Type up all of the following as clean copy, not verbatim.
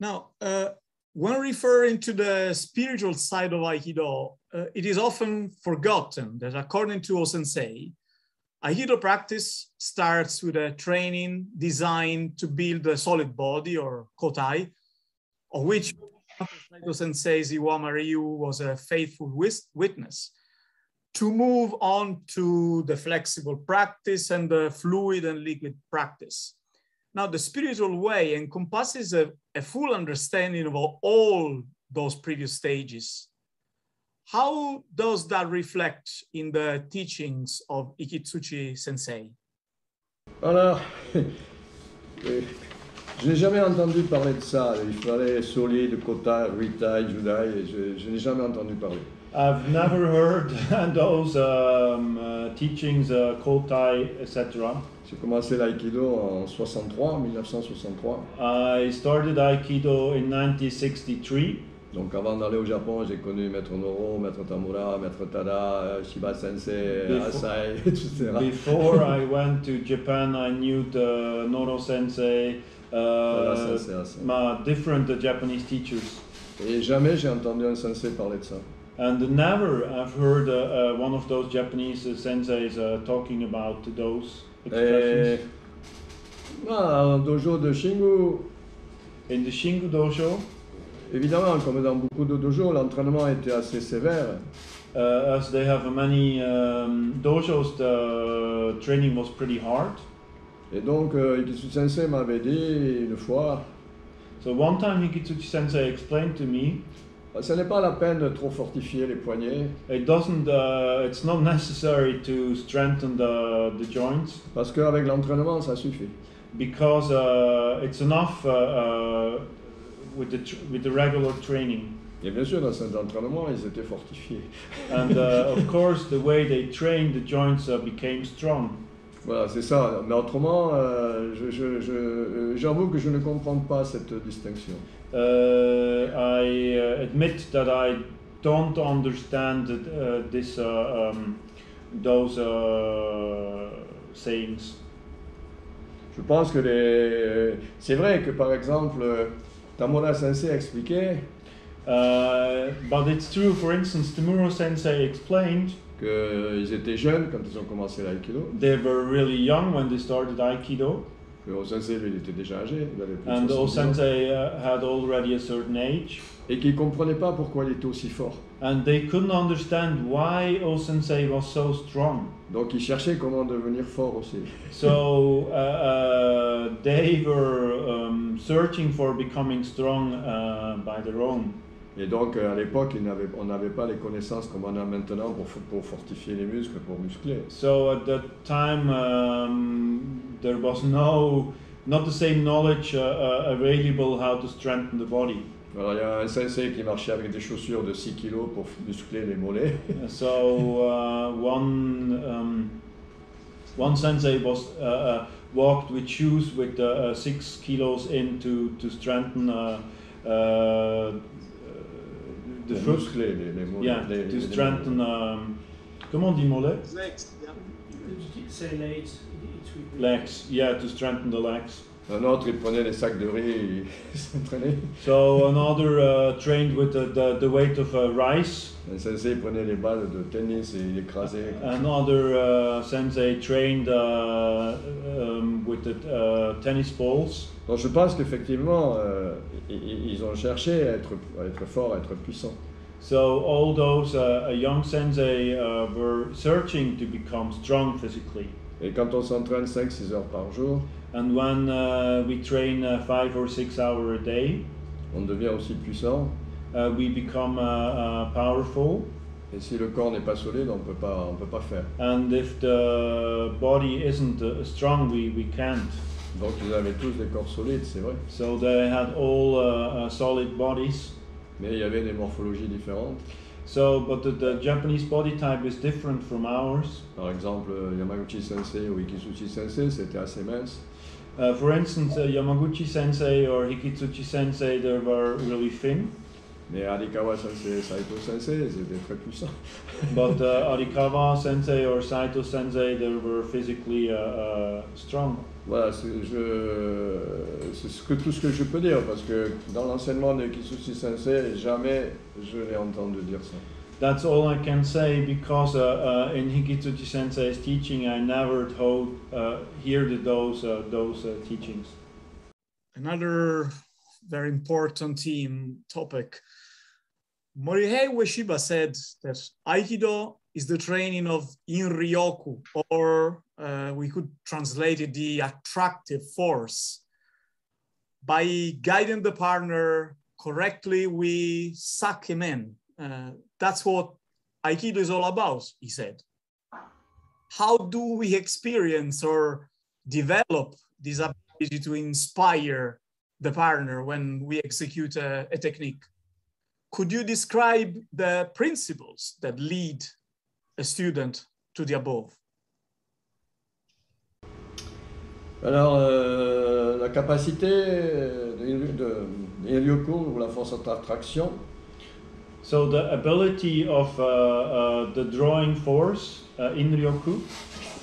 Now, when referring to the spiritual side of Aikido, it is often forgotten that according to O-sensei, Aikido practice starts with a training designed to build a solid body, or kotai, of which Saito Sensei's Iwama Ryu was a faithful witness, to move on to the flexible practice and the fluid and liquid practice. Now, the spiritual way encompasses a full understanding of all those previous stages. How does that reflect in the teachings of Ikitsuchi Sensei? Alors, je n'ai jamais entendu parler de ça. Il fallait solide, kota, ritai, judai. Je n'ai jamais entendu parler. I've never heard those teachings, kotai, etc. J'ai commencé l'aïkido en 1963. I started Aikido in 1963. Donc avant d'aller au Japon, j'ai connu Maître Noro, Maître Tamura, Maître Tada, Shiba Sensei, Asai, etc. Before I went to Japan, I knew the Noro Sensei, different Japanese teachers. Et jamais j'ai entendu un sensei parler de ça. And never I've heard one of those Japanese senseis talking about those expressions. Au dojo de Shingu, in the Shingu dojo, évidemment, comme dans beaucoup de dojos, l'entraînement était assez sévère. As they have many dojos, the training was pretty hard. Et donc, Ikitsuchi Sensei m'avait dit une fois. So one time Ikitsuchi Sensei explained to me, ce n'est pas la peine de trop fortifier les poignets. It's not necessary to strengthen the joints. Parce qu'avec l'entraînement, ça suffit. Because it's enough with the regular training. Et bien sûr, dans cet entraînement, ils étaient fortifiés. And of course, the way they trained, the joints became strong. Voilà, c'est ça. Mais autrement, j'avoue que je ne comprends pas cette distinction. I admit that I don't understand those sayings. Je pense que c'est vrai que par exemple, Tamura Sensei expliquait. But it's true, for instance, Tamura Sensei explained qu'ils étaient jeunes quand ils ont commencé l'aïkido. They were really young when they started Aikido. Que O-sensei, lui, il était déjà âgé. And O-sensei had already a certain age. Et qu'ils ne comprenaient pas pourquoi il était aussi fort. And they couldn't understand why O-sensei was so strong. Donc ils cherchaient comment devenir fort aussi. So they were searching for becoming strong by their own. Et donc à l'époque, on n'avait pas les connaissances comme on a maintenant pour fortifier les muscles, pour muscler. So at that time, there was not the same knowledge available how to strengthen the body. Alors il y a un sensei qui marchait avec des chaussures de 6 kilos pour muscler les mollets. So one sensei was walked with shoes with 6 kilos in to strengthen the foot. Muscler les mollets. Yeah, to strengthen. Comment on dit mollet? Legs, yeah. Say legs. Legs, yeah, to strengthen the legs. Un autre, il prenait des sacs de riz et s'entraînait. So another trained with the weight of rice. Un sensei prenait les balles de tennis et il écrasait. Another sensei trained with the tennis balls. Donc je pense qu'effectivement, ils ont cherché à être forts, à être puissants. So all those young sensei were searching to become strong physically. Et quand on s'entraîne 5-6 heures par jour, And when we train 5 or 6 hours a day, on devient aussi puissant. we become powerful. Et si le corps n'est pas solide, on peut pas faire. And if the body isn't strong, we can't. Donc ils avaient tous des corps solides, c'est vrai. So they had all solid bodies. Mais il y avait des morphologies différentes. So, but the Japanese body type is different from ours. Par exemple, Yamaguchi Sensei ou Ikitsuchi Sensei, c'était assez mince. For instance, Yamaguchi Sensei or Hikitsuchi Sensei, they were really thin. Mais Arikawa Sensei, Saito Sensei, ils étaient très puissants. But Arikawa Sensei or Saito Sensei, they were physically strong. Voilà, c'est tout ce que je peux dire, parce que dans l'enseignement de Kisuchi Sensei, jamais je l'ai entendu dire ça. That's all I can say, because in Hikitsuchi Sensei's teaching, I never heard those teachings. Another very important topic. Morihei Ueshiba said that Aikido is the training of In-ryoku, or we could translate it the attractive force. By guiding the partner correctly, we suck him in. That's what Aikido is all about, he said. How do we experience or develop this ability to inspire the partner when we execute a technique? Could you describe the principles that lead a student to the above? Alors, la capacité de In-ryoku, ou la force d'attraction. So the ability of the drawing force, In-ryoku.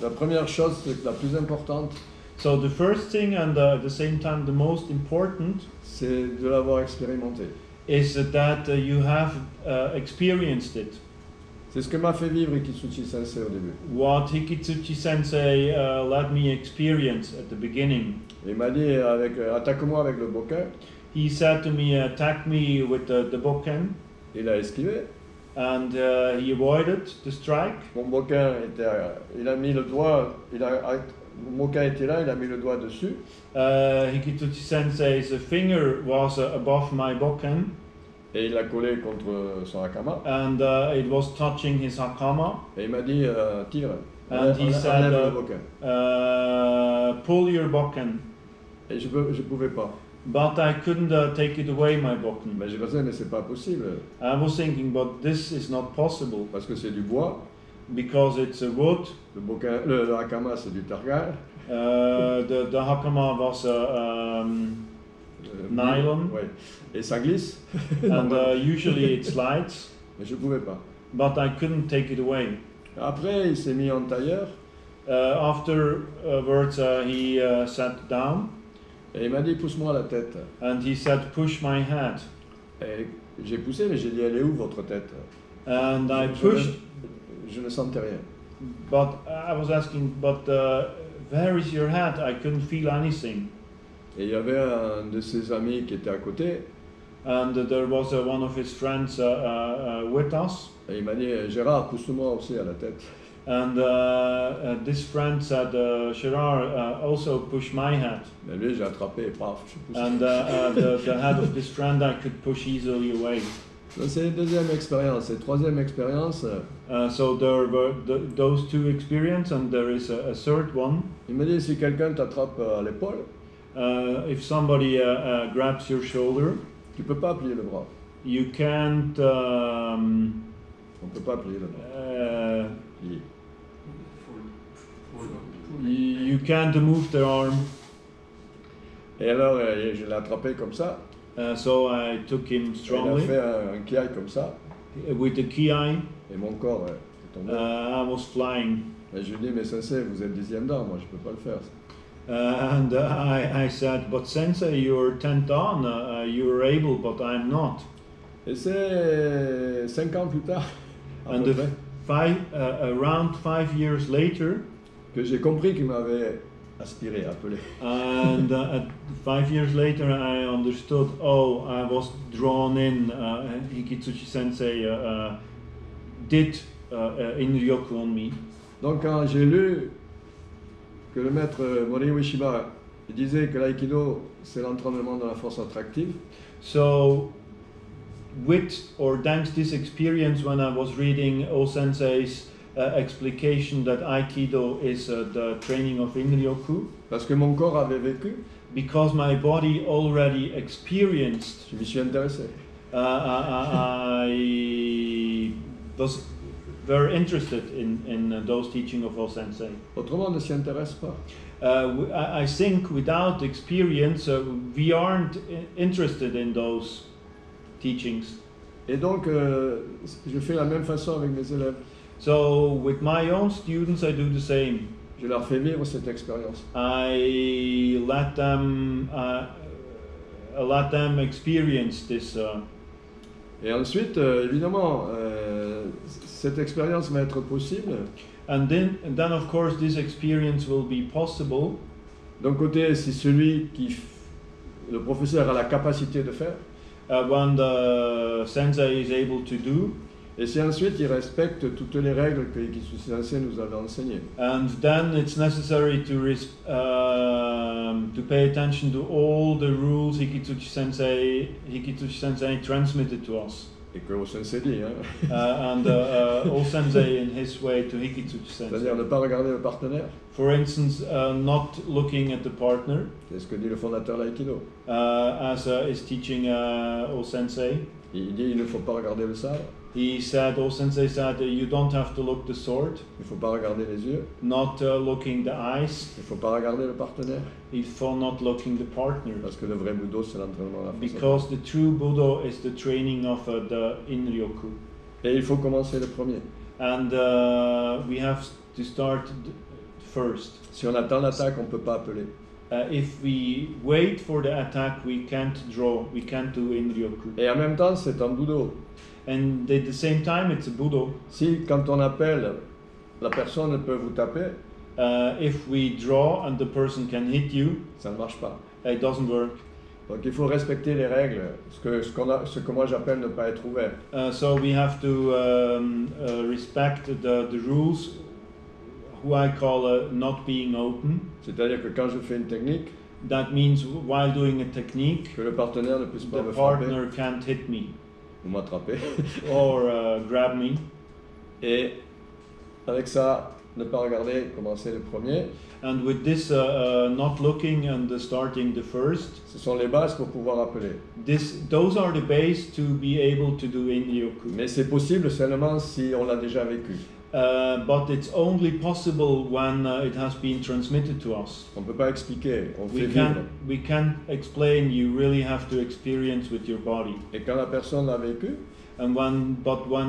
La première chose, c'est la plus importante. So the first thing, and at the same time the most important, c'est de l'avoir expérimenté. Is that you have experienced it. C'est ce que m'a fait vivre Hikitsuchi Sensei au début. What Hikitsuchi Sensei let me experience at the beginning. Il m'a dit attaque-moi avec le bokken. He said to me, attack me with the bokken. Il a esquivé. And he avoided the strike. Mon bokken il a mis le doigt, mon bokken était là, il a mis le doigt dessus. Hikitsuchi Sensei's finger was above my bokken. Et il l'a collé contre son hakama. And it was touching his hakama. Et il m'a dit tire. And he said le bokken. Pull your bokken. Et je pouvais pas. But I couldn't take it away, my bokken. Mais j'ai pensé, mais c'est pas possible. I was thinking, but this is not possible. Parce que c'est du bois. Because it's a wood. Le hakama, c'est du targa. The hakama was nylon. Ouais. Et ça glisse. And usually it slides. Mais je pouvais pas. But I couldn't take it away. Après, il s'est mis en tailleur. Afterwards, he sat down. Et il m'a dit, pousse-moi la tête. And he said, push my head. Et j'ai poussé, mais j'ai dit, elle est où votre tête? And I pushed. Je ne sentais rien. But I was asking, but where is your head? I couldn't feel anything. Et il y avait un de ses amis qui était à côté. And there was one of his friends with us. Et il m'a dit, Gérard, pousse-moi aussi à la tête. And this friend said, Gérard, also push my head. Mais lui, j'ai attrapé, paf, je pousse. And the head of this friend I could push easily away. C'est la deuxième expérience. Et troisième expérience. So there were those two experiences, and there is a third one. Il m'a dit, si quelqu'un t'attrape à l'épaule, if somebody grabs your shoulder, tu peux pas plier le bras. You can't. On peut pas plier le bras. You can't move the arm. Et alors, je l'ai attrapé comme ça. So I took him strongly. Il a fait un kiai comme ça. With the kiai. Et mon corps est tombé. I was flying. Et je lui ai dit, mais sensei, vous êtes 10e dan, moi je peux pas le faire. And I said, but sensei, you're 10th dan, you're able, but I'm not. Et c'est 5 ans plus tard, and around 5 years later, que j'ai compris qu'il m'avait aspiré, appelé. And 5 years later, I understood. Oh, I was drawn in. Hikitsuchi Sensei did In-ryoku on me. Donc quand j'ai lu que le maître Morihei Ueshiba disait que l'aïkido c'est l'entraînement de la force attractive. So, with or thanks this experience, when I was reading O Sensei's explication that Aikido is the training of In-ryoku. Parce que mon corps avait vécu. Because my body already experienced. Je m'y suis intéressé. I was very interested in those teachings of O Sensei. Autrement, on ne s'y intéresse pas. I think without experience, we aren't interested in those teachings. Et donc, je fais la même façon avec mes élèves. So with my own students, I do the same. je leur fais vivre cette expérience. I let them experience this. Et ensuite, évidemment, cette expérience va être possible. And then of course this experience will be possible. D'un côté, c'est celui le professeur a la capacité de faire. When the sensei is able to do. Et si ensuite il respecte toutes les règles que Hikitsuchi Sensei nous avait enseignées. And then it's necessary to pay attention to all the rules Hikitsuchi Sensei transmitted to us. Et que O-sensei dit. Hein. And O-sensei in his way to Hikitsuchi Sensei. C'est-à-dire ne pas regarder le partenaire. For instance, not looking at the partner. C'est ce que dit le fondateur de l'aïkido. As is teaching O-sensei. Il dit il ne faut pas regarder le sabre. O-sensei said, you don't have to look the sword. Il ne faut pas regarder les yeux. Not looking the eyes. Il ne faut pas regarder le partenaire. For not looking the partner. Parce que le vrai Budo, c'est l'entraînement à la force. Because the true Budo is the training of the In-ryoku. Et il faut commencer le premier. And we have to start first. Si on attend l'attaque, on ne peut pas appeler. If we wait for the attack, we can't draw, we can't do In-ryoku. Et en même temps, c'est un Budo. And at the same time, it's a Budo. Si, quand on appelle, la personne peut vous taper, if we draw and the person can hit you, ça ne marche pas. It doesn't work. Donc il faut respecter les règles, ce que moi j'appelle ne pas être ouvert. So we have to respect the rules, who I call not being open. C'est-à-dire que quand je fais une technique, that means while doing a technique, que le partenaire ne puisse pas me the frapper, partner can't hit me ou m'attraper, or grab me. Et avec ça, ne pas regarder, commencer le premier. And with this not looking and starting the first, ce sont les bases pour pouvoir appeler. Those are the base to be able to do In-ryoku. Mais c'est possible seulement si on l'a déjà vécu. But it's only possible when it has been transmitted to us. On peut pas expliquer, on fait vivre. We can't explain. You really have to experience with your body. Et quand la personne l'a vécu, and when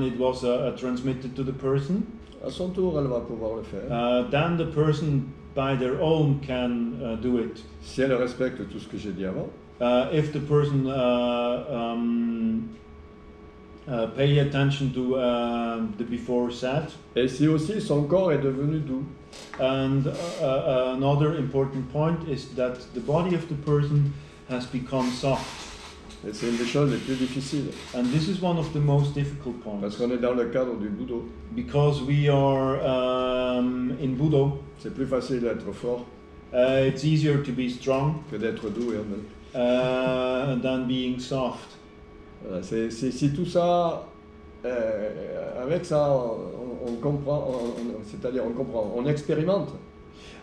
it was transmitted to the person, à son tour, elle va pouvoir le faire. Then the person by their own can do it. Si elle respecte tout ce que j'ai dit avant. If the person pay attention to the before said. Et si aussi son corps est devenu doux. And another important point is that the body of the person has become soft. Et c'est une des choses les plus difficiles. And this is one of the most difficult points. Parce qu'on est dans le cadre du Budo. Because we are in Budo. C'est plus facile d'être fort. It's easier to be strong. Que d'être doux et honnête. Than being soft. Voilà, si tout ça, avec ça, on comprend, c'est-à-dire on comprend, on expérimente.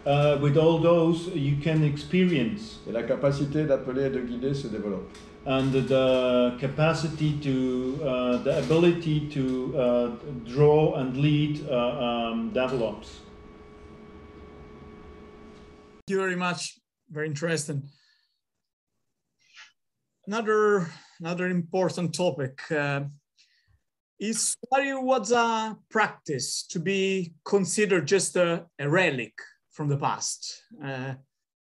With all those, you can experience. Et la capacité d'appeler et de guider se développe. And the capacity to, the ability to draw and lead develops. Thank you very much. Very interesting. Another important topic is Suwari-waza practice to be considered just a relic from the past.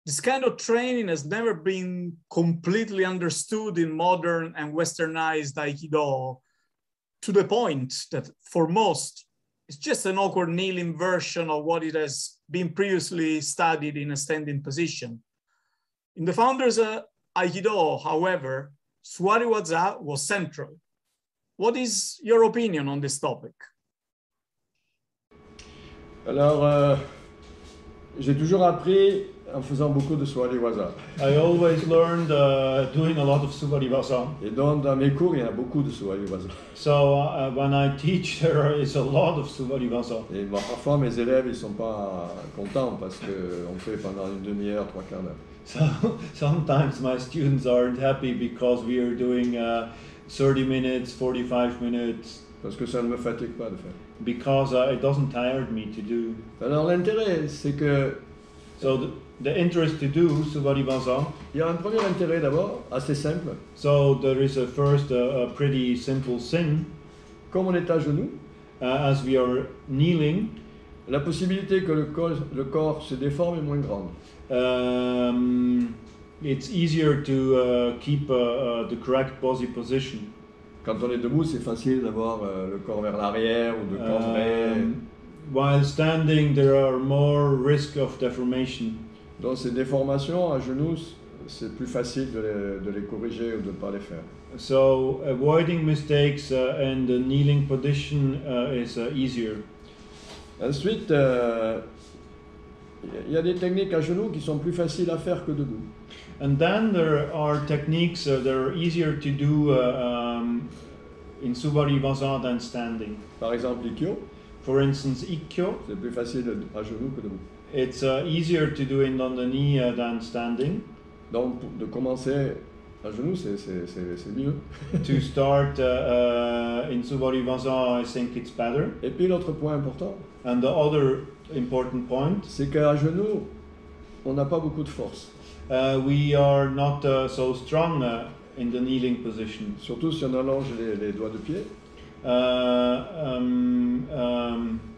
This kind of training has never been completely understood in modern and westernized Aikido, to the point that for most, it's just an awkward kneeling version of what it has been previously studied in a standing position. In the founders' Aikido, however, Suwari-waza was central. What is your opinion on this topic? Alors, j'ai toujours appris en faisant beaucoup de Suwari-waza. I always learned doing a lot of Suwari-waza. Et donc, dans mes cours, il y a beaucoup de Suwari-waza. So, when I teach, there is a lot of Suwari-waza. Et bon, parfois, mes élèves, ils sont pas contents parce qu'on fait pendant une demi-heure, 3/4 d'heure. So sometimes my students aren't happy because we are doing 30 minutes, 45 minutes. Parce que ça ne me fatigue pas de faire. Because it doesn't tire me to do. Alors l'intérêt, c'est que... So the interest to do Suwari-waza. Il y a un premier intérêt d'abord, assez simple. So there is a first a pretty simple thing. Comme on est à genoux, as we are kneeling, La possibilité que le corps se déforme est moins grande. It's easier to keep the correct body position. Quand on est debout, c'est facile d'avoir le corps vers l'arrière ou de cambrer. While standing, there are more risk of deformation. Donc ces déformations à genoux, c'est plus facile de les corriger ou de ne pas les faire. So avoiding mistakes in the kneeling position is easier. Ensuite, il y a des techniques à genoux qui sont plus faciles à faire que debout. And then there are techniques that are easier to do in Suvarivasa than standing. Par exemple, l'Ikyo, For instance, Ikkyo, c'est plus facile à genoux que debout. it's easier to do it on the knee than standing. Donc, de commencer à genoux, c'est mieux. To start in Suvarivasa, I think it's better. Et puis, l'autre point important, And the other important point, c'est qu'à genoux, on n'a pas beaucoup de force. we are not so strong in the kneeling position. Surtout si on allonge les doigts de pied.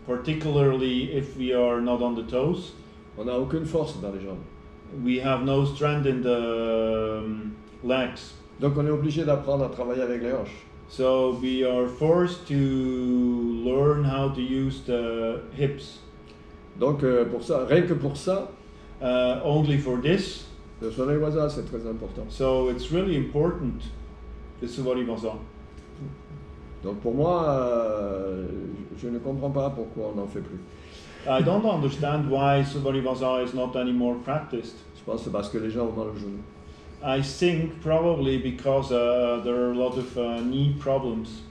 Particularly if we are not on the toes. On n'a aucune force dans les jambes. We have no strength in the legs. Donc, on est obligé d'apprendre à travailler avec les hanches. So we are forced to learn how to use the hips. Donc, pour ça, rien que pour ça, Only for this. le Suvarivasa, c'est très important. So it's really important, the Suvarivasa. Donc, pour moi, je ne comprends pas pourquoi on n'en fait plus. I don't understand why Suvarivasa is not anymore practiced. Je pense que c'est parce que les gens ont mal au genou. I think probably because there are a lot of knee problems.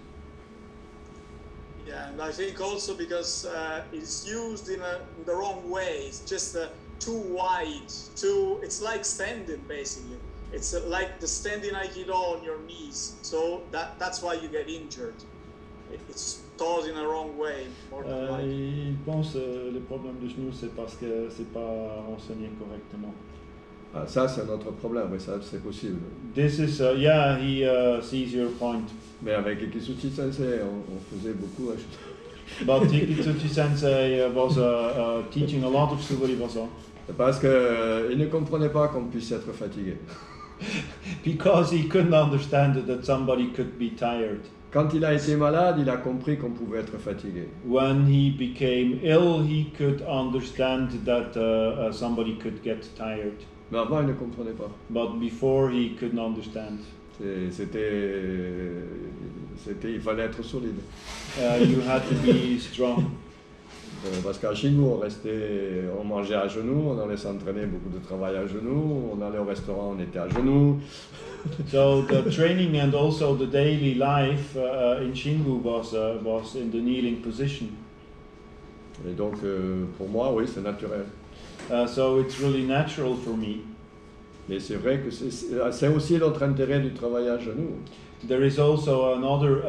Yeah, and I think also because it's used in the wrong way. It's just too wide. It's like standing basically. It's like the standing Aikido on your knees. So that's why you get injured. It's taught in a wrong way. More than likely. Il pense le problème de genou, c'est parce que c'est pas enseigné correctement. Ah, ça, c'est un autre problème, mais ça, c'est possible. This is, yeah, he sees your point. Mais avec Ikitsuchi Sensei, on faisait beaucoup. But Ikitsuchi Sensei was teaching a lot of Suvarivasa. Parce qu'il ne comprenait pas qu'on puisse être fatigué. Because he couldn't understand that somebody could be tired. Quand il a été malade, il a compris qu'on pouvait être fatigué. When he became ill, he could understand that somebody could get tired. Mais avant, il ne comprenait pas. But before, he couldn't understand. Il fallait être solide. You had to be strong. Parce qu'à Shingu, on mangeait à genoux, on allait s'entraîner, beaucoup de travail à genoux, on allait au restaurant, on était à genoux. So the training and also the daily life in Shingu was in the kneeling position. Et donc, pour moi, oui, c'est naturel. So it's really natural for me. Mais c'est vrai que c'est aussi l'autre intérêt du travail à genoux. There is also another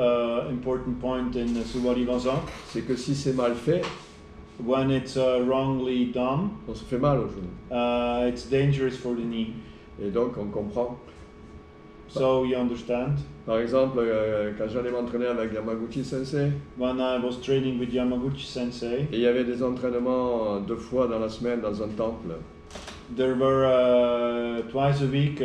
important point in Suvarivasa. C'est que si c'est mal fait, when it's wrongly done, on se fait mal au genou. It's dangerous for the knee. Et donc, on comprend. So you understand? Par exemple, quand j'allais m'entraîner avec Yamaguchi Sensei, when I was training with Yamaguchi Sensei, et il y avait des entraînements 2 fois dans la semaine dans un temple. There were twice a week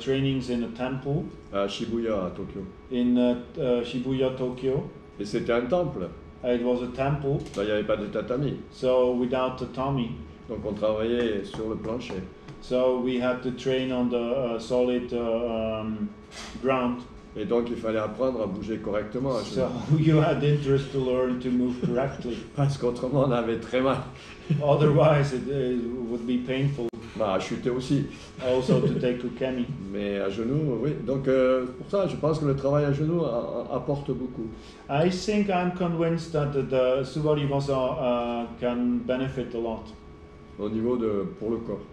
trainings in a temple. À Shibuya, à Tokyo. In Shibuya, Tokyo. Et c'était un temple. It was a temple. Là, il n'y avait pas de tatami. So without tatami. Donc on travaillait sur le plancher. So we had to train on the solid ground. Et donc il fallait apprendre à bouger correctement. So you had interest to learn to move correctly. Parce qu'autrement on avait très mal. Otherwise it would be painful. Bah, à chuter aussi. Also to take ukemi. Mais à genoux, oui. Donc pour ça, je pense que le travail à genoux apporte beaucoup. I think I'm convinced that the Suvarivasa can benefit a lot. Au niveau pour le corps.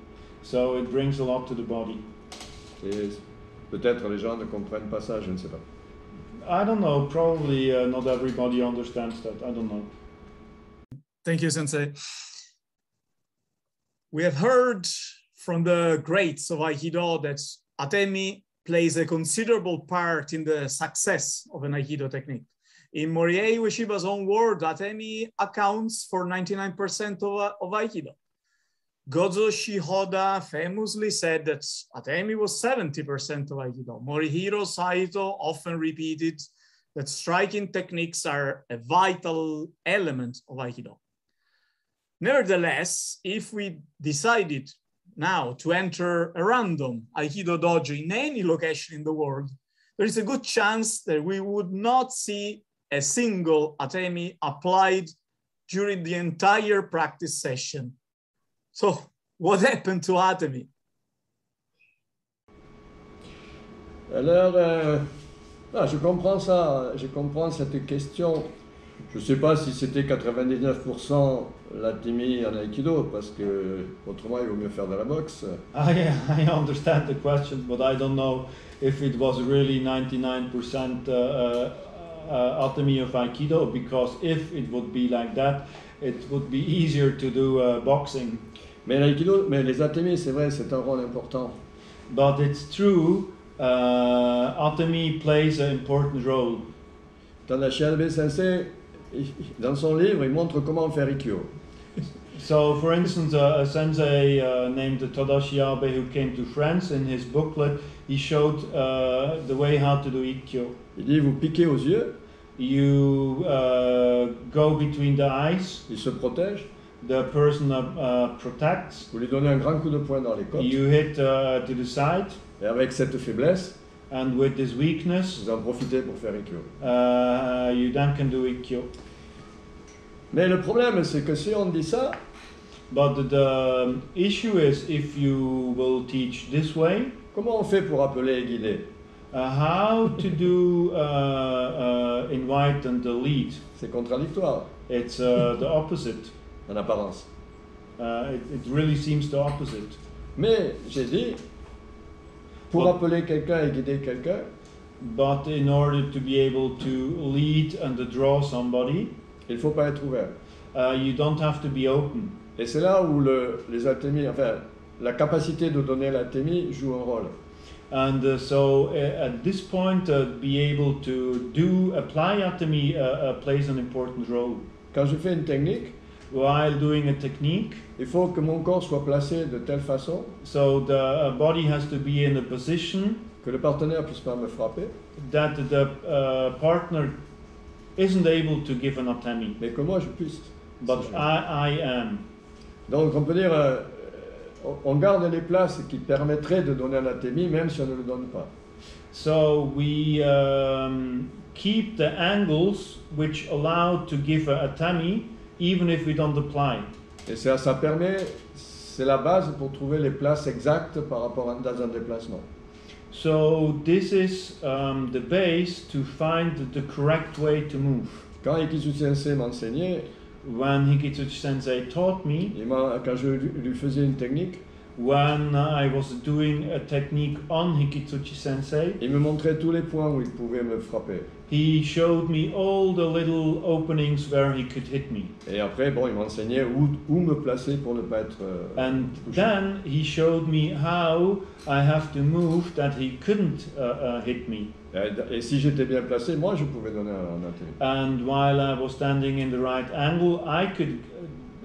So it brings a lot to the body. Et peut-être les gens ne comprennent pas ça, je ne sais pas. I don't know. Probably not everybody understands that. I don't know. Thank you, Sensei. We have heard from the greats of Aikido that Atemi plays a considerable part in the success of an Aikido technique. In Morihei Ueshiba's own word, Atemi accounts for 99% of Aikido. Gozo Shihoda famously said that Atemi was 70% of Aikido. Morihiro Saito often repeated that striking techniques are a vital element of Aikido. Nevertheless, if we decided now to enter a random Aikido dojo in any location in the world, there is a good chance that we would not see a single Atemi applied during the entire practice session. So what happened to Atemi? Alors, je comprends ça, je comprends cette question. Je ne sais pas si c'était 99% l'Atemi en Aikido, parce que autrement il vaut mieux faire de la boxe. I understand the question, but I don't know if it was really 99% Atemi of Aikido, because if it would be like that, it would be easier to do boxing. Mais l'Aikido, mais les Atemi, c'est vrai, c'est un rôle important. But it's true, Atemi plays an important role. Tadashi Albe Sensei, dans son livre, il montre comment faire Ikkyo. So, for instance, a sensei named Tadashi Abe, who came to France, in his booklet, he showed the way how to do Ikkyo. Il dit, vous piquez aux yeux, You go between the eyes, il se protège, the person protects, vous lui donnez un grand coup de poing dans les côtes, you hit to the side, et avec cette faiblesse, and with this weakness, vous en profitez pour faire Ikkyo. you then can do Ikkyo. Mais le problème, c'est que si on dit ça, But the issue is, if you will teach this way, comment on fait pour appeler et guider? how to do invite and lead. C'est contradictoire, It's the opposite. en apparence. It really seems the opposite. Mais j'ai dit, pour Bon. appeler quelqu'un et guider quelqu'un, But in order to be able to lead and to draw somebody, il ne faut pas être ouvert. you don't have to be open. Et c'est là où les Atemi, enfin, la capacité de donner l'Atemi joue un rôle. And so at this point, be able to apply Atemi plays an important role. Quand je fais une technique, While doing a technique, il faut que mon corps soit placé de telle façon so the body has to be in a position que le partenaire puisse pas me frapper, that the partner isn't able to give an Atemi, mais que moi je puisse. but Si je- I am. Donc on peut dire, on garde les places qui permettraient de donner un Atemi, même si on ne le donne pas. So we keep the angles which allow to give a Atemi, even if we don't apply. Et ça permet, c'est la base pour trouver les places exactes par rapport dans un déplacement. So this is the base to find the correct way to move. Quand Ikitsuchi Sensei m'enseignait, When Hikitsuchi Sensei taught me, quand je lui faisais une technique, when I was doing a technique on Hikitsuchi Sensei, il me montrait tous les points où il pouvait me frapper. he showed me all the little openings where he could hit me. Et après, bon, il m'enseignait où me placer pour ne pas être And touché. then he showed me how I have to move that he couldn't hit me. Et si j'étais bien placé, moi, je pouvais donner un Atemi. And while I was standing in the right angle, I could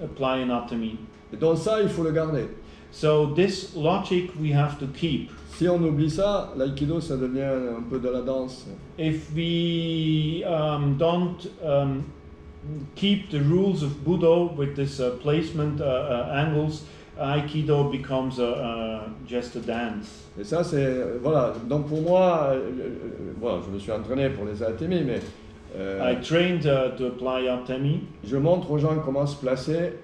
apply an Atemi. Et donc ça, il faut le garder. So this logic we have to keep. Si on oublie ça, l'aïkido, ça devient un peu de la danse. If we don't keep the rules of Budo with this placement angles, Aikido becomes just a dance. Et ça, c'est... Voilà. Donc pour moi, voilà, je me suis entraîné pour les Atemi, mais I trained to apply Atemi. je montre aux gens comment se placer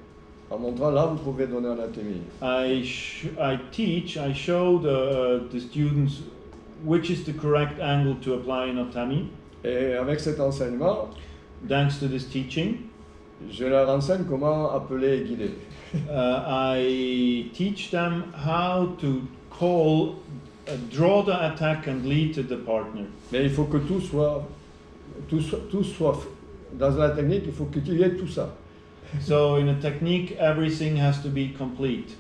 en montrant là, vous pouvez donner un Atemi. I show the students which is the correct angle to apply an Atemi. Et avec cet enseignement, Thanks to this teaching, je leur enseigne comment appeler et guider. I teach them how to call, draw the attack and lead to the partner. Mais il faut que tout soit dans la technique, il faut qu'il y ait tout ça. So in a technique, everything has to be complete.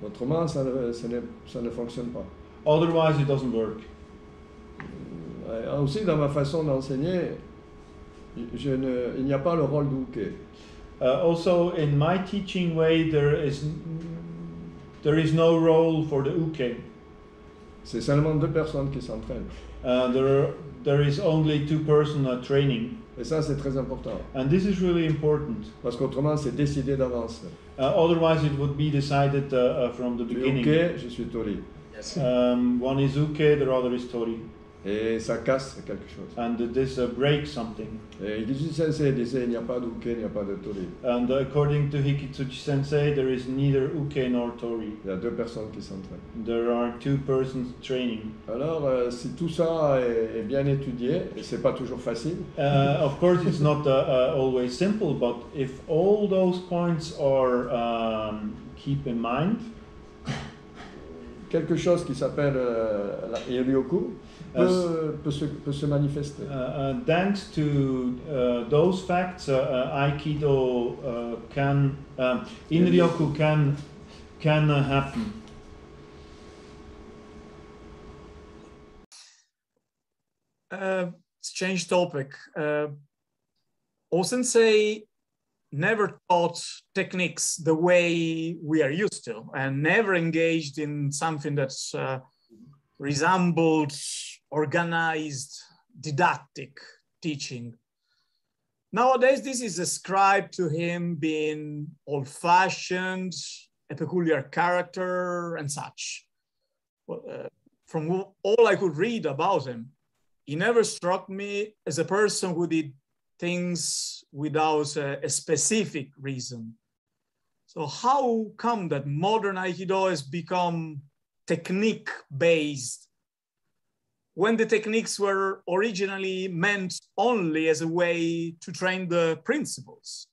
Autrement, ça ne fonctionne pas. Otherwise, it doesn't work. Aussi, dans ma façon d'enseigner, Il n'y a pas le rôle d'uke. Also, in my teaching way, there is no role for the uke. C'est seulement 2 personnes qui s'entraînent. There is only 2 persons training. Et ça, c'est très important. And this is really important. Parce qu'autrement, c'est décidé d'avance. Otherwise, it would be decided from the Tu es beginning. uke, je suis tori. Yes. One is uke, the other is tori. Et ça casse quelque chose. And this breaks something. Et Hikitsuji Sensei disait, il n'y a pas d'uke, il n'y a pas de tori. And according to Hikitsuji Sensei, there is neither uke nor tori. Il y a 2 personnes qui s'entraînent. There are 2 persons training. Alors, si tout ça est bien étudié, et c'est pas toujours facile, Of course, it's not always simple, but if all those points are keep in mind, quelque chose qui s'appelle la Iryoku peut se manifester. Thanks to those facts, Aikido can Inryoku can happen. Let's change topic. O-sensei never taught techniques the way we are used to, and never engaged in something that's resembled organized didactic teaching. Nowadays, this is ascribed to him being old-fashioned, a peculiar character, and such. From all I could read about him, he never struck me as a person who did things without a specific reason. So how come that modern Aikido has become technique-based when the techniques were originally meant only as a way to train the principles?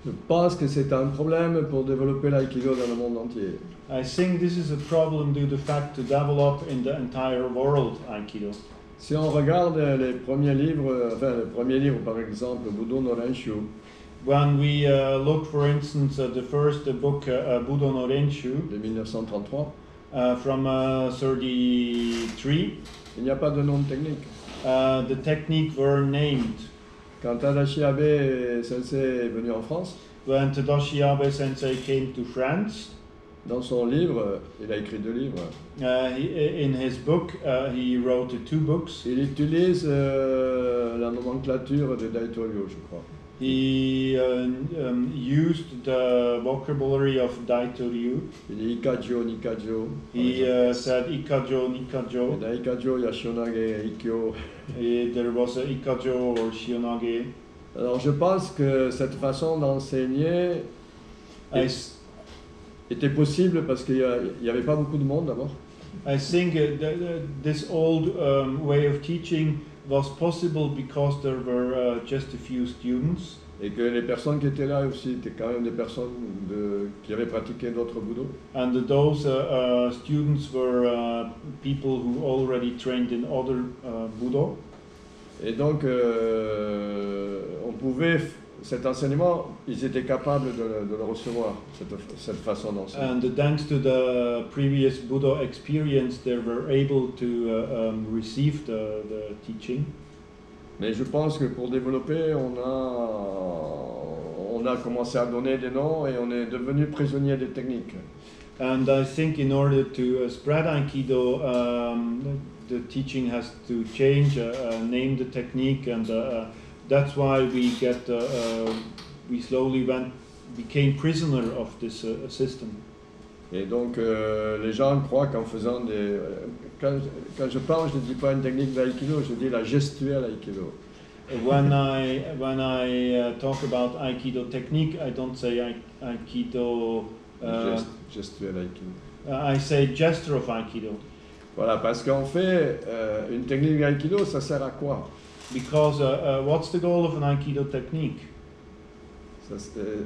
Je pense que c'est un problème pour développer l'aïkido dans le monde entier. I think this is a problem due to the fact to develop in the entire world Aikido. Si on regarde les premiers livres, le premier livre par exemple, Budo no Renshu, When we look, for instance, at the first book, Budo no Renshu, de 1933, from 33, il n'y a pas de nom technique. the technique were named. Quand Tadashi Abe Sensei est venu en France, When Tadashi Abe Sensei came to France, dans son livre, il a écrit 2 livres. in his book, he wrote 2 books. Il utilise la nomenclature de Daitoryo, je crois. He used the vocabulary of Daitoryu. Il dit Ikajo, Nikajo. He said Ikajo, Et Nikajo. dans Ikajo, il y a Shionage, Ikkyo. There was a Ikajo or Shionage. Alors je pense que cette façon d'enseigner était possible parce qu'il n'y avait pas beaucoup de monde d'abord. I think this old way of teaching was possible because there were just a few students. Et que les personnes qui étaient là aussi étaient quand même des personnes qui avaient pratiqué d'autres budo. And those students were people who already trained in other Budo. Et donc on pouvait, cet enseignement, ils étaient capables de le recevoir, cette façon d'enseigner. And thanks to the previous Budo experience, they were able to receive the teaching. Mais je pense que pour développer, on a commencé à donner des noms et on est devenu prisonnier des techniques. And I think in order to spread Aikido, the teaching has to change, name the technique, and that's why we slowly became prisoner of this system. Et donc les gens croient qu'en faisant des... Quand je parle, je ne dis pas une technique d'aïkido, je dis la gestuelle aïkido. When I talk about Aikido technique, I don't say Aikido... gestuelle aïkido. I say gesture of Aikido. Voilà, parce qu'en fait, une technique d'aïkido, ça sert à quoi? Because what's the goal of an Aikido technique?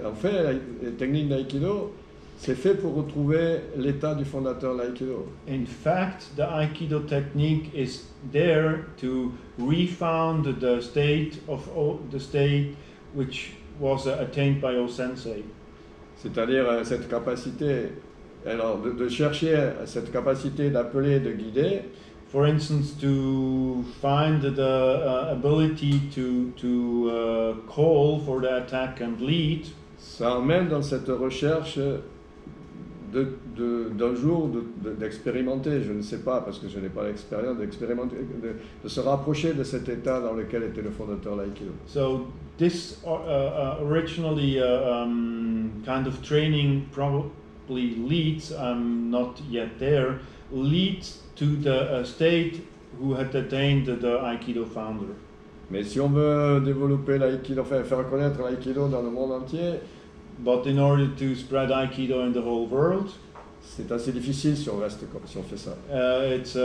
En fait, la technique d'aïkido, c'est fait pour retrouver l'état du fondateur de l'aïkido. In fact, the Aikido technique is there to refound the state which was attained by O-sensei. C'est-à-dire cette capacité Alors, de chercher cette capacité d'appeler, de guider, For instance, to find the ability to call for the attack and lead, ça emmène dans cette recherche d'un jour d'expérimenter, je ne sais pas parce que je n'ai pas l'expérience, d'expérimenter, de se rapprocher de cet état dans lequel était le fondateur de l'aïkido. So this originally kind of training probably leads, I'm not yet there, leads to the state who had attained the Aikido founder. Mais si on veut développer l'aïkido, enfin faire connaître l'aïkido dans le monde entier, But in order to spread Aikido in the whole world, c'est assez difficile si on reste comme si on fait ça. It's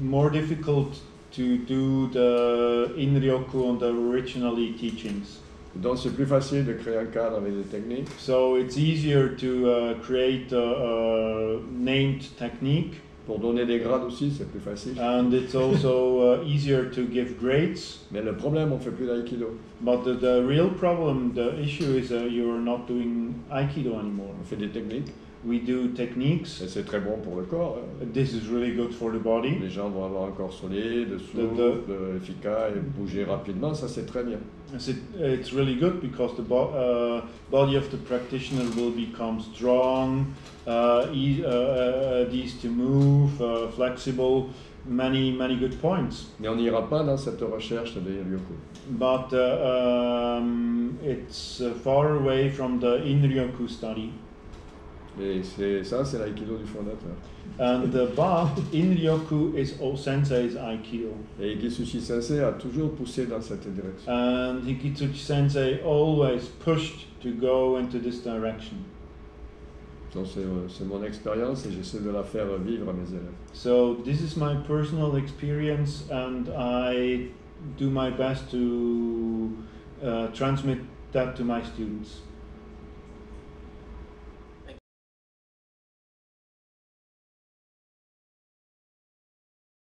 more difficult to do the In-Ryoku on the originally teachings. Donc c'est plus facile de créer un cadre avec des techniques. So it's easier to create a named technique. Pour donner des grades aussi, c'est plus facile. And it's also easier to give grades. Mais le problème, on fait plus d'aïkido. But the real problem, the issue is you're not doing Aikido anymore. On fait des techniques. We do techniques. Et c'est très bon pour le corps. This is really good for the body. Les gens vont avoir un corps solide, souple, efficace et bouger rapidement, ça c'est très bien. It's really good because the body of the practitioner will become strong, easy to move, flexible, many good points. Mais on n'ira pas dans cette recherche de In-Ryoku. But it's far away from the In-Ryoku study. Et c'est l'aïkido du fondateur. And but In-Ryoku is Sensei's Aikido. Et Hikitsushi Sensei a toujours poussé dans cette direction. And Hikitsuchi Sensei always pushed to go into this direction. Donc c'est mon expérience et j'essaie de la faire vivre à mes élèves. So this is my personal experience and I do my best to transmit that to my students.